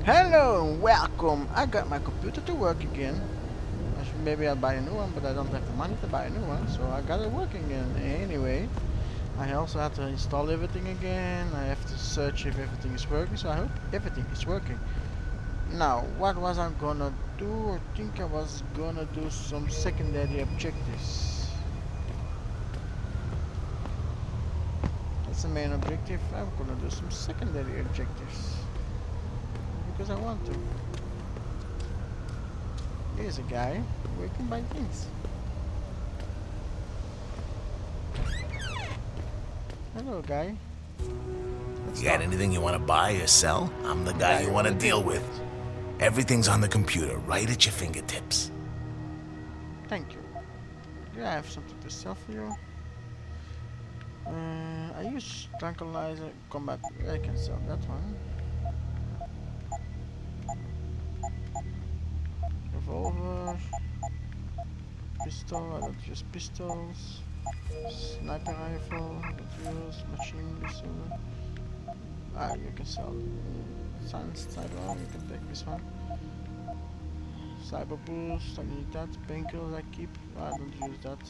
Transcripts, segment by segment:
Hello and welcome! I got my computer to work again. Maybe I'll buy a new one, but I don't have the money to buy a new one, so I got it working again. Anyway, I also have to install everything again. I have to search if everything is working, so I hope everything is working. Now, what was I gonna do? I think I was gonna do some secondary objectives. That's the main objective. I'm gonna do some secondary objectives. Because I want to. Here's a guy where you can buy things. Hello, guy. You got anything you want to buy or sell? I'm the guy you want to deal with. Everything's on the computer, right at your fingertips. Thank you. Yeah, I have something to sell for you. I use tranquilizer combat. I can sell that one. Revolver. Pistol. I don't use pistols. Sniper rifle. I don't use machine pistol. Ah, you can sell science cyber. You can take this one. Cyber boost. I need that. Painkillers I keep. I don't use that.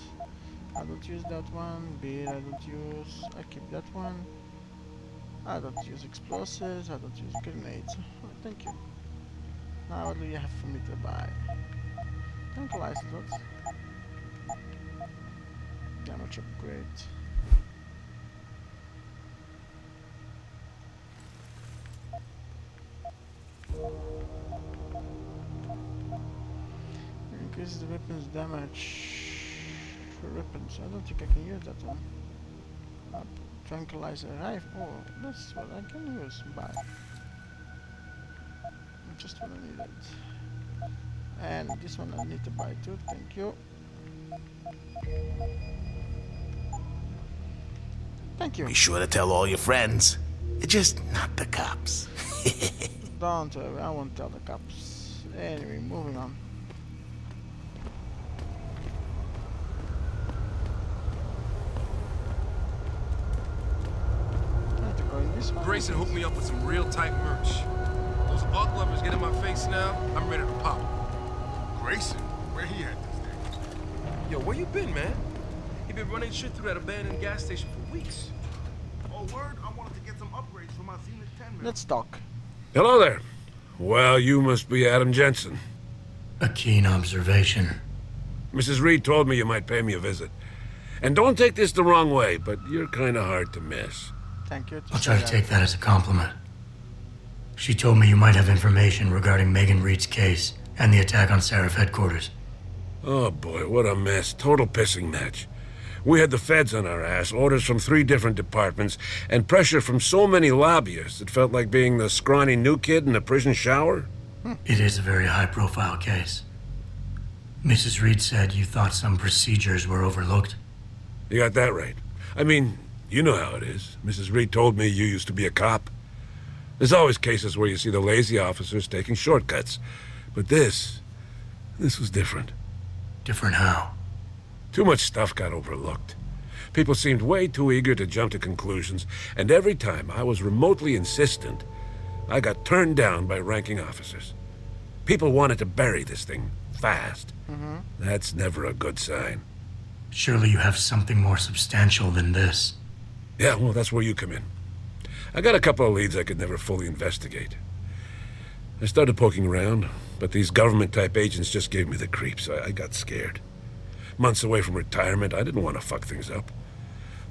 I don't use that one. Beer I don't use. I keep that one. I don't use explosives. I don't use grenades. Oh, thank you. Now what do you have for me to buy? Tranquilizer dots. Damage upgrade. Increases the weapon's damage for weapons. I don't think I can use that one. Tranquilizer rifle. Oh, that's what I can use. Buy. Just what I needed. And this one I need to buy too. Thank you. Thank you. Be sure to tell all your friends. Just not the cops. Don't worry, I won't tell the cops. Anyway, moving on. Grayson hooked me up with some real tight merch. Those arc lovers get in my face now, I'm ready to pop. Grayson? Where he at these days? Yo, where you been, man? He been running shit through that abandoned gas station for weeks. Oh, word? I wanted to get some upgrades for my Zenith 10 mil. Let's talk. Hello there. Well, you must be Adam Jensen. A keen observation. Mrs. Reed told me you might pay me a visit. And don't take this the wrong way, but you're kind of hard to miss. Thank you. I'll try to take that as a compliment. She told me you might have information regarding Megan Reed's case and the attack on Seraph headquarters. Oh boy, what a mess. Total pissing match. We had the feds on our ass, orders from 3 different departments, and pressure from so many lobbyists it felt like being the scrawny new kid in a prison shower. It is a very high-profile case. Mrs. Reed said you thought some procedures were overlooked. You got that right. I mean, you know how it is. Mrs. Reed told me you used to be a cop. There's always cases where you see the lazy officers taking shortcuts. But this was different. Different how? Too much stuff got overlooked. People seemed way too eager to jump to conclusions, and every time I was remotely insistent, I got turned down by ranking officers. People wanted to bury this thing fast. That's never a good sign. Surely you have something more substantial than this. Yeah, well, that's where you come in. I got a couple of leads I could never fully investigate. I started poking around, but these government-type agents just gave me the creeps. I got scared. Months away from retirement, I didn't want to fuck things up.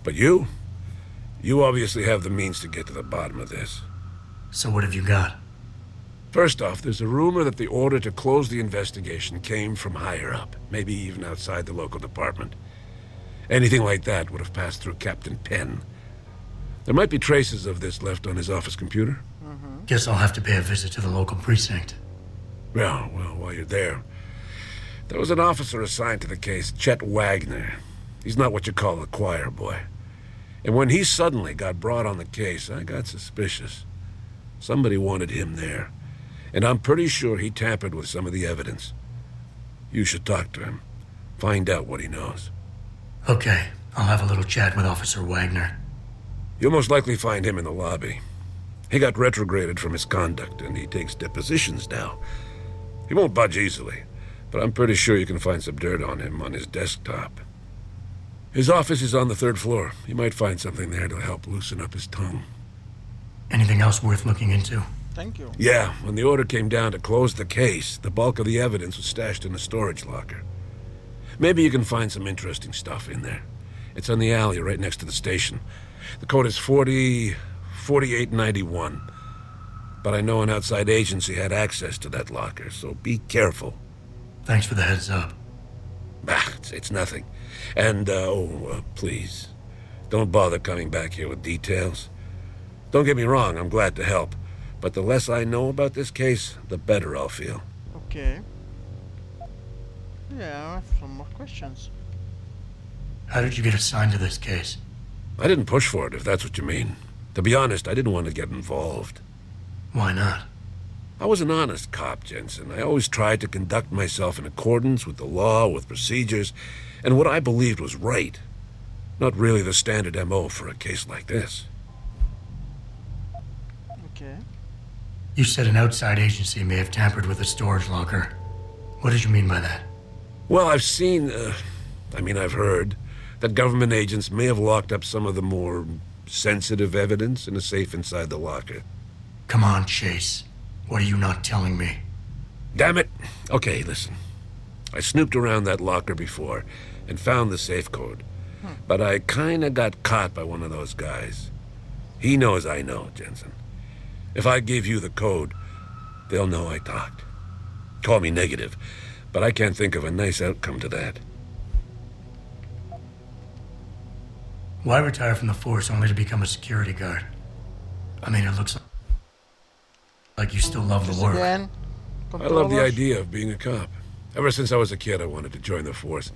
But you obviously have the means to get to the bottom of this. So what have you got? First off, there's a rumor that the order to close the investigation came from higher up, maybe even outside the local department. Anything like that would have passed through Captain Penn. There might be traces of this left on his office computer. Guess I'll have to pay a visit to the local precinct. Well, while you're there, there was an officer assigned to the case, Chet Wagner. He's not what you call a choir boy. And when he suddenly got brought on the case, I got suspicious. Somebody wanted him there. And I'm pretty sure he tampered with some of the evidence. You should talk to him. Find out what he knows. Okay, I'll have a little chat with Officer Wagner. You'll most likely find him in the lobby. He got retrograded for misconduct, and he takes depositions now. He won't budge easily, but I'm pretty sure you can find some dirt on him on his desktop. His office is on the 3rd floor. You might find something there to help loosen up his tongue. Anything else worth looking into? Thank you. Yeah, when the order came down to close the case, the bulk of the evidence was stashed in a storage locker. Maybe you can find some interesting stuff in there. It's on the alley right next to the station. The code is 4891. But I know an outside agency had access to that locker, so be careful. Thanks for the heads up. It's nothing. And, please, don't bother coming back here with details. Don't get me wrong, I'm glad to help. But the less I know about this case, the better I'll feel. Okay. Yeah, I have some more questions. How did you get assigned to this case? I didn't push for it, if that's what you mean. To be honest, I didn't want to get involved. Why not? I was an honest cop, Jensen. I always tried to conduct myself in accordance with the law, with procedures, and what I believed was right. Not really the standard MO for a case like this. Okay. You said an outside agency may have tampered with the storage locker. What did you mean by that? Well, I've heard that government agents may have locked up some of the more sensitive evidence in a safe inside the locker. Come on, Chase. What are you not telling me? Damn it! Okay, listen. I snooped around that locker before and found the safe code. But I kinda got caught by one of those guys. He knows I know, Jensen. If I give you the code, they'll know I talked. Call me negative, but I can't think of a nice outcome to that. Why retire from the force only to become a security guard? I mean, it looks like you still love the work. Again, I love the controllers. idea of being a cop. Ever since I was a kid, I wanted to join the force.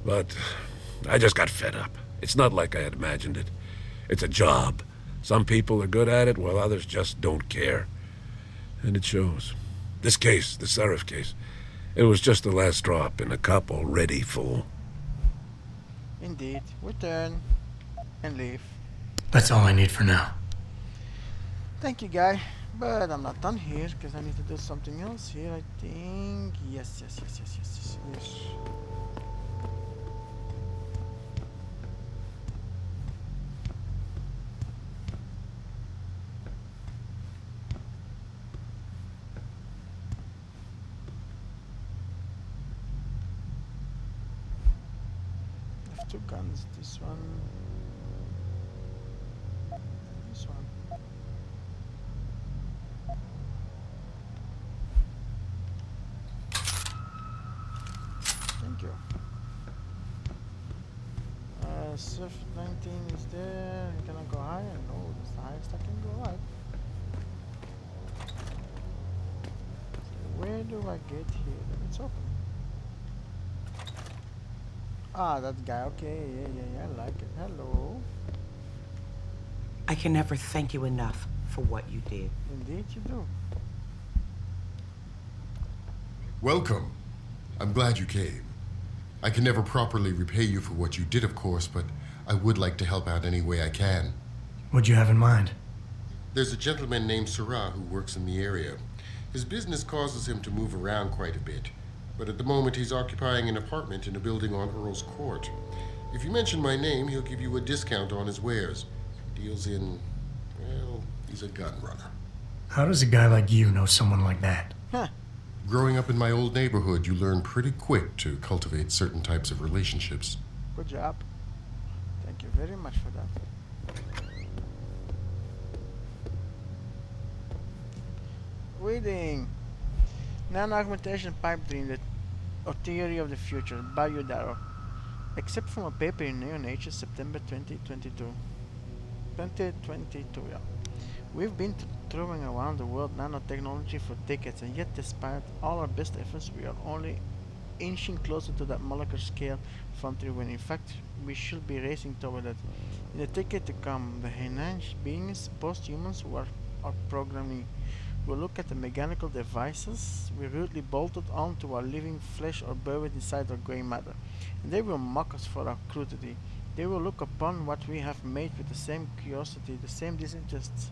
But I just got fed up. It's not like I had imagined it. It's a job. Some people are good at it, while others just don't care. And it shows. This case, the Seraph case, it was just the last drop in a cup already full. Indeed. Return and leave. That's all I need for now. Thank you, guy. But I'm not done here because I need to do something else here. I think. Yes. I have 2 guns. This one. And this one. Thank you. Swift 19 is there. Can I go higher? No, that's the highest I can go up. Where do I get here? It's open. Ah, that guy. Okay, yeah, I like it. Hello. I can never thank you enough for what you did. Indeed you do. Welcome. I'm glad you came. I can never properly repay you for what you did, of course, but I would like to help out any way I can. What'd you have in mind? There's a gentleman named Sarah who works in the area. His business causes him to move around quite a bit, but at the moment he's occupying an apartment in a building on Earl's Court. If you mention my name, he'll give you a discount on his wares. Deals in, well, he's a gun runner. How does a guy like you know someone like that? Huh. Growing up in my old neighborhood, you learn pretty quick to cultivate certain types of relationships. Good job. Thank you very much for that. Reading. Non-augmentation pipe dream, or theory of the future by Yudaro. Except from a paper in Neo Nature, September 2022. 2022, yeah. We've been throwing around the word nanotechnology for decades, and yet despite all our best efforts, we are only inching closer to that molecular scale frontier when in fact we should be racing toward it. In the decade to come, the Heinange beings, post-humans who are programming, will look at the mechanical devices we rudely bolted onto our living flesh or buried inside our grey matter, and they will mock us for our crudity. They will look upon what we have made with the same curiosity, the same disinterest.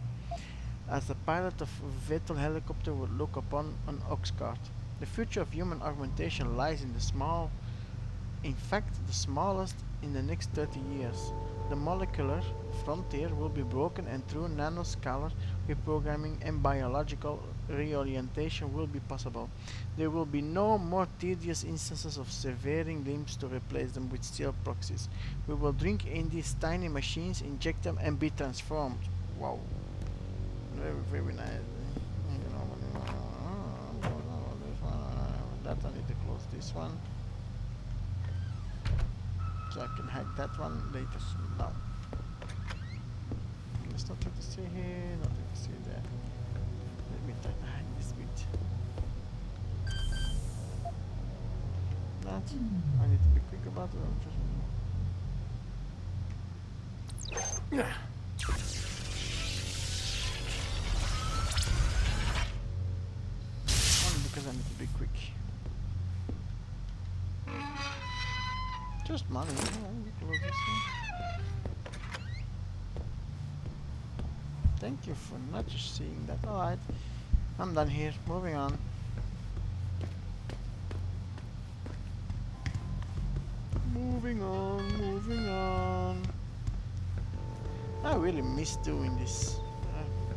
as the pilot of a Vettel helicopter would look upon an ox cart. The future of human augmentation lies in the smallest in the next 30 years. The molecular frontier will be broken and through nanoscalar reprogramming and biological reorientation will be possible. There will be no more tedious instances of severing limbs to replace them with steel proxies. We will drink in these tiny machines, inject them and be transformed. Wow. Very, very nice. That I need to close this one. So I can hack that one later. Now. There's nothing to see here, nothing to see there. Let me try to hack this bit. That. I need to be quick about it. Yeah. Only because I need to be quick. Just money. Close this one. Thank you for not just seeing that. Alright. I'm done here. Moving on. Moving on. I really miss doing this.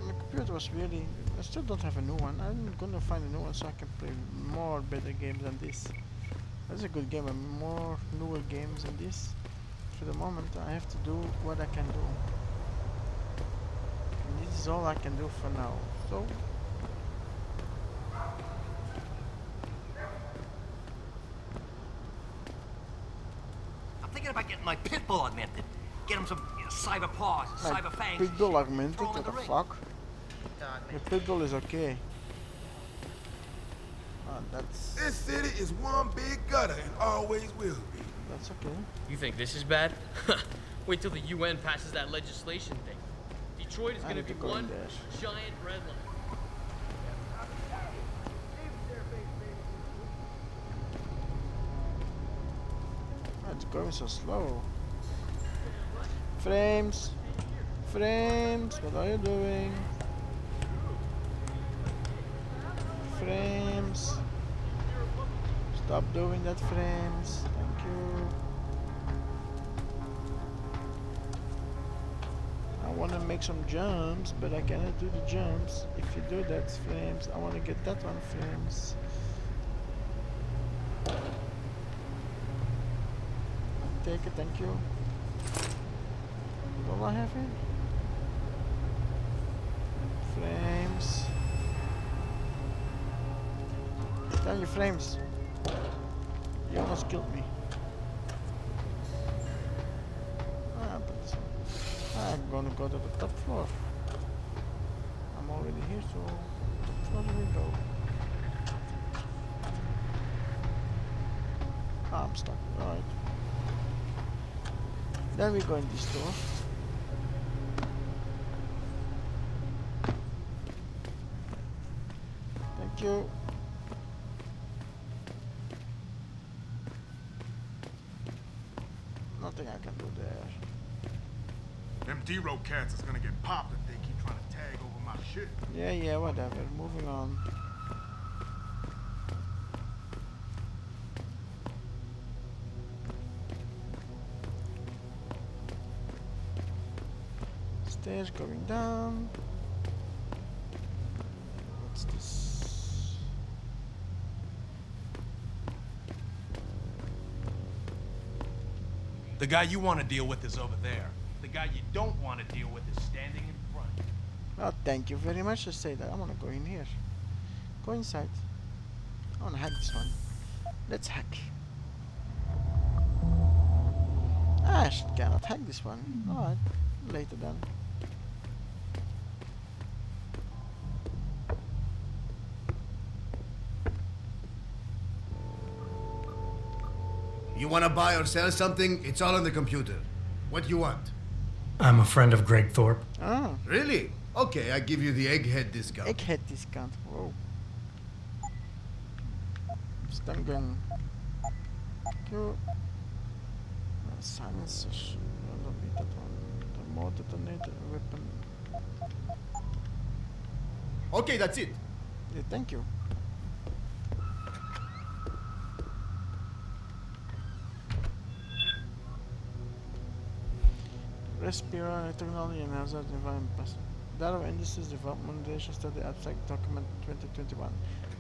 My computer was really... I still don't have a new one. I'm gonna find a new one so I can play more better games than this. That's a good game, and more newer games than this. For the moment, I have to do what I can do. And this is all I can do for now. So, I'm thinking about getting my pit bull augmented. Get him some cyber paws, my cyber fangs. pitbull augmented. Throw him in What the ring. fuck? The pitbull is okay. That's... This city is one big gutter and always will be. That's okay. You think this is bad? Wait till the UN passes that legislation thing. Detroit is I gonna need be to go in one there. giant red line. It's going so slow. Frames! Frames! What are you doing? Frames! Stop doing that, frames. Thank you. I want to make some jumps, but I cannot do the jumps. If you do that, frames. I want to get that one, frames. Take it, thank you. All I have here. Frames. Tell you, frames. You almost killed me. But I'm gonna go to the top floor. I'm already here, so top floor we go. I'm stuck. Alright. Then we go in this door. Thank you. Nothing I can do there. Them D-Row cats is gonna get popped if they keep trying to tag over my shit. Yeah, whatever. Moving on. Stairs going down. What's this? The guy you want to deal with is over there. The guy you don't want to deal with is standing in front. Oh, thank you very much to say that. I want to go in here. Go inside. I want to hack this one. Let's hack. I cannot hack this one. Alright, later then. You want to buy or sell something? It's all on the computer. What you want? I'm a friend of Greg Thorpe. Ah, Really? Okay, I give you the egghead discount. egghead discount. Whoa. Stun gun. Q. Silencers. I don't need that one. The more detonator weapon. Okay, that's it. Yeah, thank you. Respiratory technology and hazard environment. Data Industries Development Modernization Study Abstract Document 2021.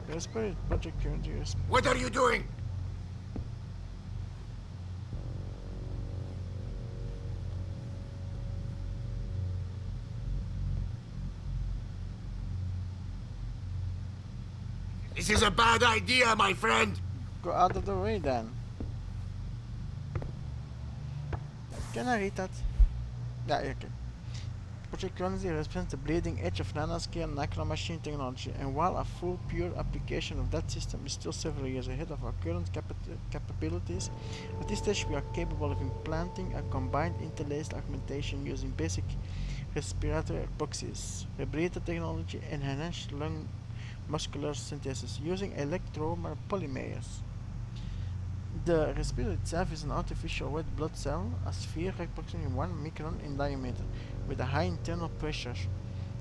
Respiratory project currently. What are you doing? This is a bad idea, my friend. Go out of the way then. Can I read that? Yeah, okay. Project currently represents the bleeding edge of nanoscale micromachine technology, and while a full pure application of that system is still several years ahead of our current capabilities, at this stage we are capable of implanting a combined interlaced augmentation using basic respiratory epoxies, rebreather technology, and enhanced lung muscular synthesis using electromer polymers. The respirator itself is an artificial red blood cell, a sphere approximately 1 micron in diameter, with a high internal pressure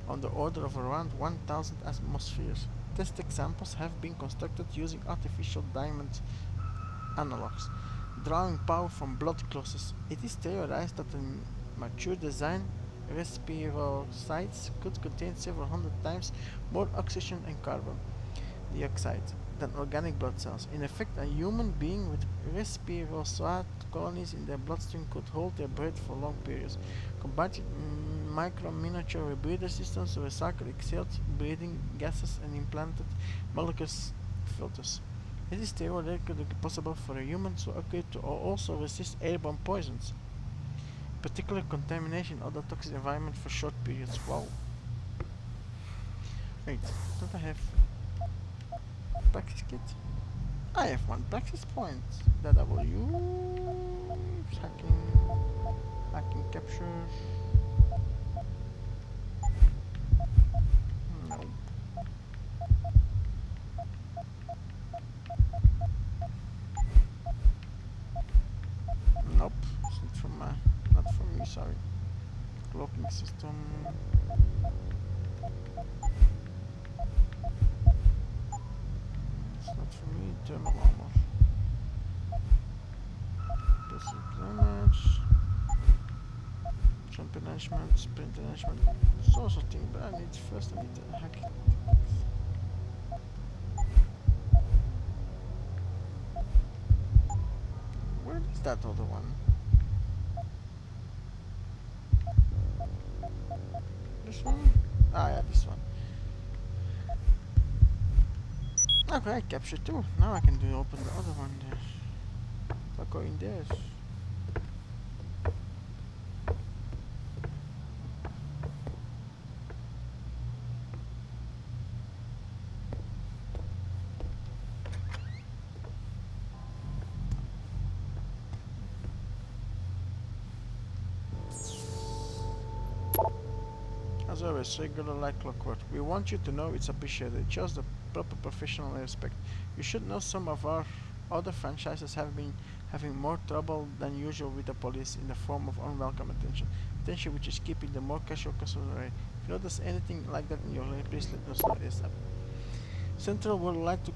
on the order of around 1000 atmospheres. Test examples have been constructed using artificial diamond analogs, drawing power from blood clotts. It is theorized that the mature design respirocytes could contain several hundred times more oxygen and carbon dioxide than organic blood cells. In effect, a human being with respirocyte colonies in their bloodstream could hold their breath for long periods. Combined micro-miniature rebreather systems to recycle exhaled breathing gases and implanted molecular filters. It is theoretically possible for a human to occupy to also resist airborne poisons, particularly contamination in other toxic environment for short periods. Wow. Wait, don't I have practice kit? I have one practice point that I will use. Hacking capture. No. Nope. It's not from not from me, sorry. Cloaking system. It's not for me, thermal armor. Basic damage. Jump enhancement, sprint enhancement, sorts of things, but I need to hack it. Where is that other one? This one? Ah yeah, this one. Okay, I captured two. Now I can open the other one there. If I go in there. As always, regular like clockwork. We want you to know it's appreciated. It shows the proper professional respect. You should know some of our other franchises have been having more trouble than usual with the police in the form of unwelcome attention. Attention which is keeping the more casual customers away. If you notice anything like that in your life, please let us know ASAP. Central would like to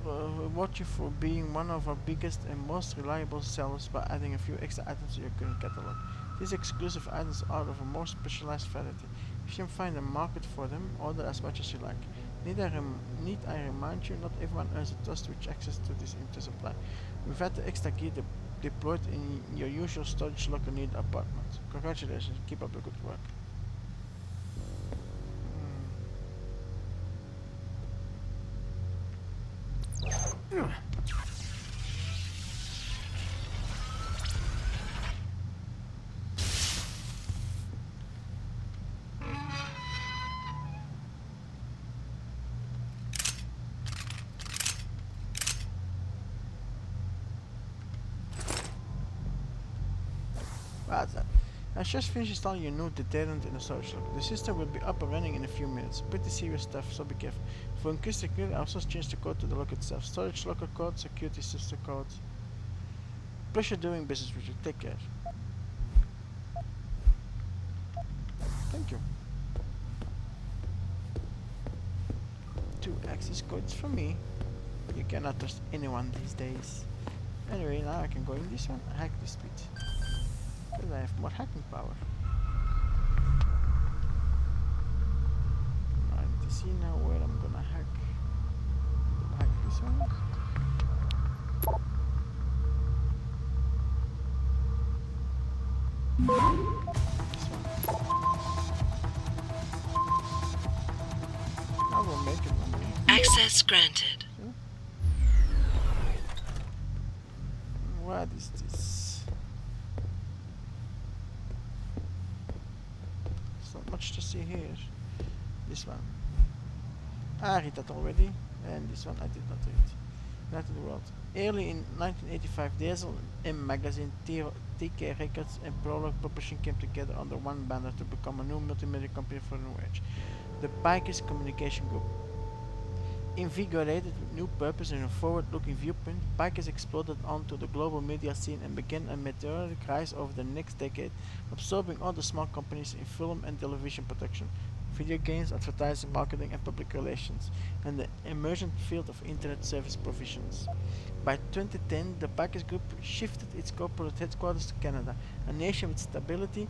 reward you for being one of our biggest and most reliable sellers by adding a few extra items to your current catalog. These exclusive items are of a more specialized variety. If you can find a market for them, order as much as you like. Need I remind you, not everyone earns the trust-rich access to this empty supply. We've had the extra gear deployed in your usual storage locker near the apartment. Congratulations, keep up the good work. I just finished installing your new deterrent in the storage locker. The system will be up and running in a few minutes. Pretty serious stuff, so be careful. For increased security, I also changed the code to the locker itself. Storage locker code, security system code. Pleasure doing business with you. Take care. Thank you. 2 access codes from me. You cannot trust anyone these days. Anyway, now I can go in this one, hack this speed. Because I have more hacking power. I need to see now where I'm gonna hack. Hack this one. This one. I will make it one day. Access granted. What is this? There's not much to see here. This one. I read that already. And this one I did not read. United World. Early in 1985, Diesel M magazine, TK Records and Prologue Publishing came together under one banner to become a new multimedia company for the new age. The Pikers Communication Group. Invigorated with new purpose and a forward-looking viewpoint, Pikers exploded onto the global media scene and began a meteoric rise over the next decade, absorbing all the small companies in film and television production, video games, advertising, marketing and public relations, and the emergent field of internet service provisions. By 2010, the Pikers Group shifted its corporate headquarters to Canada, a nation with stability.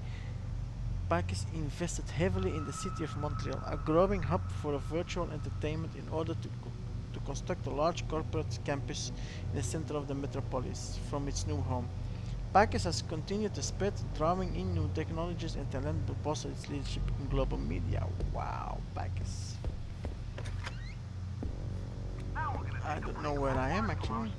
Pikers invested heavily in the city of Montreal, a growing hub for virtual entertainment, in order to construct a large corporate campus in the center of the metropolis from its new home. Pikers has continued to spread, drawing in new technologies and talent, but also its leadership in global media. Wow, Pikers. I don't know where I am actually.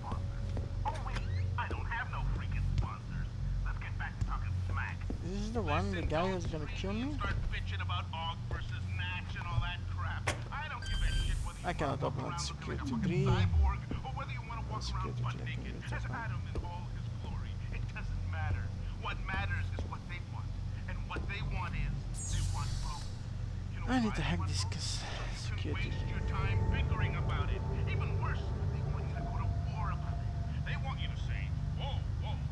This is the one, the guy who's gonna kill me? I cannot open that security 3. Security 3, I can get that one. What matters is what they want. And what they want is, they want both. I need to hack this cause security. Your time bickering about it. Even worse, they want you to go to war about it. They want you to say, whoa,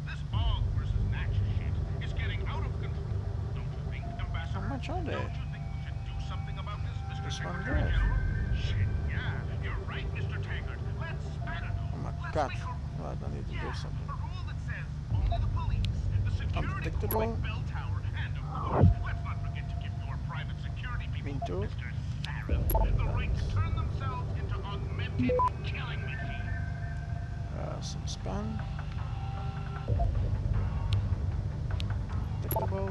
this Og versus Natch shit is getting out of control. Don't you think, Ambassador? How much are they? Don't you think we should do something about this, Mr. This one Secretary there. General? Shit, yeah, you're right, Mr. Taggart. Let's, I don't know. Oh my Let's god. make a Well, I don't need to do something. a rule that says only the police, the security Undetectable. bell tower, and of course, let's not forget to give your private security people, Me too. Mr. Sarah, the right to turn themselves into augmented killing machines. Some spam. Detectable.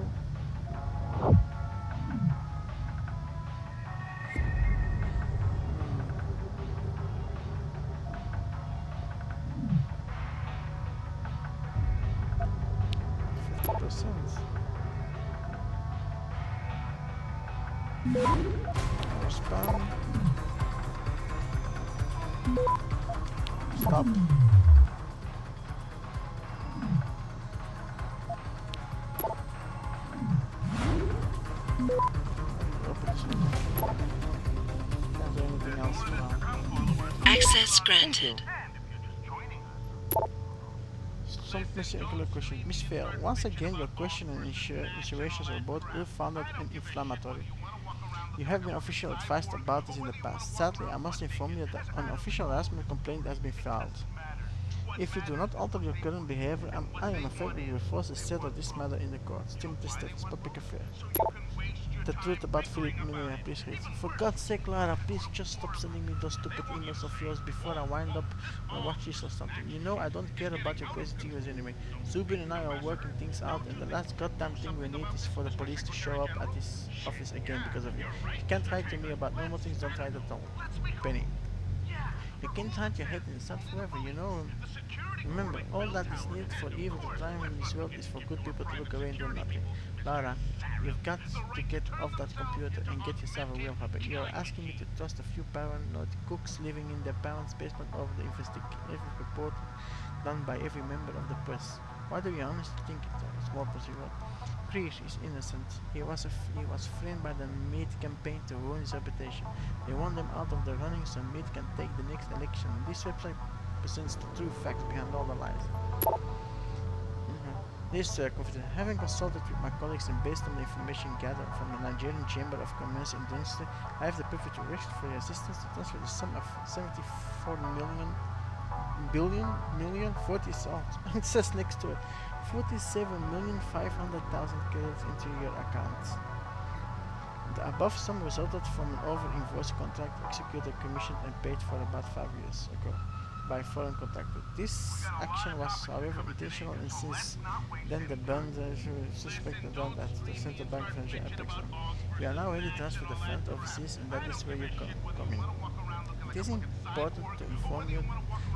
More spam. Stop. Can't do anything else for now. Access granted. Some missing question. Miss Fair, once again your question and insinuations are both ill-founded and inflammatory. You have been officially advised about this in the past. Sadly, I must inform you that an official harassment complaint has been filed. If you do not alter your current behavior, I am afraid we will force to settle this matter in the courts. Timothy States, Public Affair. The truth about Philip Miller, please read. For God's sake, Lara, please just stop sending me those stupid emails of yours before I wind up and watch this or something. You know I don't care about your crazy theories anyway. Zubin and I are working things out, and the last goddamn thing we need is for the police to show up at his office again because of you. You can't write to me about normal things, don't write at all. Penny. You can't hide your head in the sand forever, you know. Remember, all that is needed for evil to triumph in this world is for good people to look away and do nothing. Lara, you've got to get off that computer and get yourself a real hobby. You are asking me to trust a few paranoid cooks living in their parents' basement over the investigative report done by every member of the press. Why do you honestly think it's more possible? Krish is innocent. He was framed by the Meat campaign to ruin his reputation. They want them out of the running so Meat can take the next election. This website presents the true facts behind all the lies. This confident. Having consulted with my colleagues and based on the information gathered from the Nigerian Chamber of Commerce and Industry, I have the privilege to request for your assistance to transfer the sum of 74 million 40 salt. It says next to it 47,500,000 credits into your account. The above sum resulted from an over-invoice contract executed, commissioned and paid for about 5 years ago by foreign contractor. This action was, however, intentional, and since then the bond suspected that the Central Bank of Nigeria Apex. We are now ready to transfer the fund overseas, and that is where you come in. It is important to inform you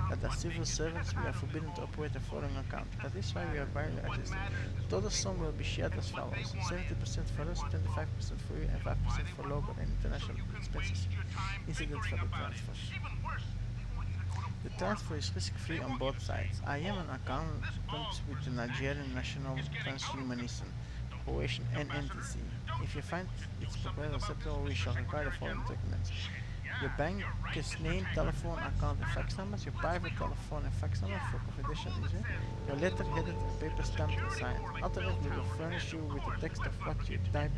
that as civil servants we are forbidden to operate a foreign account. That is why we are barely adjusted. The total sum will be shared as follows: 70% for us, 25% for you, and 5% for local and international expenses incident for the transfer. The transfer is risk-free on both sides. I am an accountant with the Nigerian National Transhumanism Corporation (NNTC). If you find its proposal acceptable, we shall require the following documents: your bank's name, telephone, account, and fax numbers, your private telephone and fax number for confidential issue, your letter headed and paper stamped and signed. Alternately, we will furnish you with the text of what you type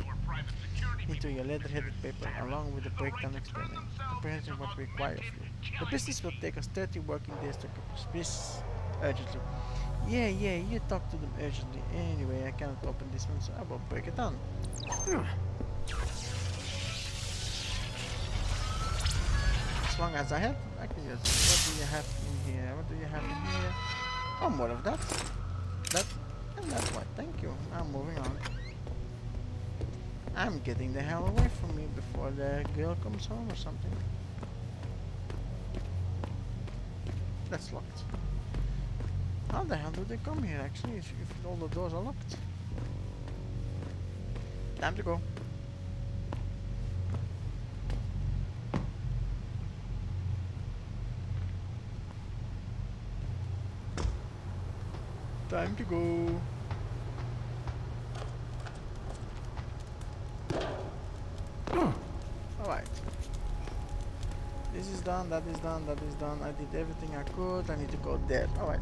into your letter-headed paper, along with the breakdown explaining what we require of you. The business will take us 30 working days to accomplish. Please, urgently. Yeah, you talk to them urgently. Anyway, I cannot open this one, so I will break it down. As long as I can just. What do you have in here? What do you have in here? Oh, more of that. That and that one. Thank you. I'm moving on. I'm getting the hell away from me before the girl comes home or something. That's locked. How the hell do they come here actually if all the doors are locked? Time to go. Time to go. Alright. This is done, that is done, that is done. I did everything I could. I need to go there. Alright.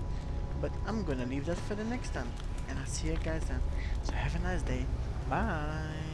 But I'm gonna leave that for the next time. And I'll see you guys then. So have a nice day. Bye.